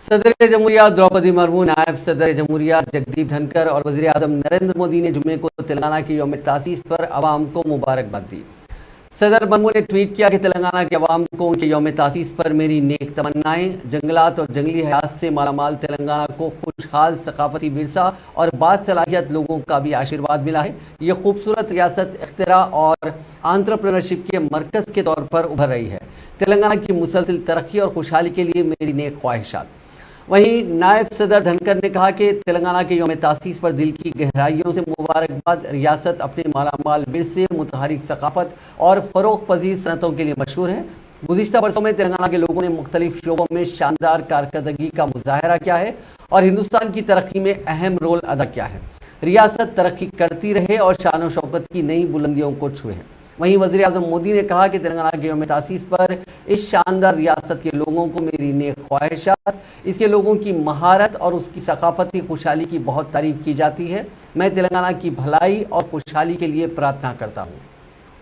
صدر جمہوریہ द्रौपदी मुर्मू, नायब सदर जमहूरिया जगदीप धनखड़ और वज़ीर आज़म नरेंद्र मोदी ने जुमे को तेलंगाना के यौम तासीस पर अवाम को मुबारकबाद दी। सदर मुर्मू ने ट्वीट किया कि तेलंगाना के अवाम को उनके यौम तासीस पर मेरी नेक तमन्नाएं। जंगलात और जंगली हयात से मालामाल तेलंगाना को खुशहाल सकाफती विरसा और बासलाहियत लोगों का भी आशीर्वाद मिला है। ये खूबसूरत रियासत इख्तिरा और एंटरप्रेन्योरशिप के मरकज़ के तौर पर उभर रही है। तेलंगाना की मुसलसिल तरक्की और खुशहाली के लिए मेरी नेक ख्वाहिशात। वहीं नायब सदर धनखड़ ने कहा कि तेलंगाना के यौम तासीस पर दिल की गहराइयों से मुबारकबाद। रियासत अपने मालामाल विरसे, मुतहरिक सकाफत और फ़रोग़ पज़ीर सनतों के लिए मशहूर है। गुज़िश्ता बरसों में तेलंगाना के लोगों ने मुख्तलिफ शोबों में शानदार कारकर्दगी का मुज़ाहरा किया है और हिंदुस्तान की तरक्की में अहम रोल अदा किया है। रियासत तरक्की करती रहे और शान और शौकत की नई बुलंदियों को छुए। वहीं वज़ीर आज़म मोदी ने कहा कि तेलंगाना के यौम तासीस पर इस शानदार रियासत के लोगों को मेरी नेक ख्वाहिशात। इसके लोगों की महारत और उसकी सकाफती खुशहाली की बहुत तारीफ़ की जाती है। मैं तेलंगाना की भलाई और खुशहाली के लिए प्रार्थना करता हूँ।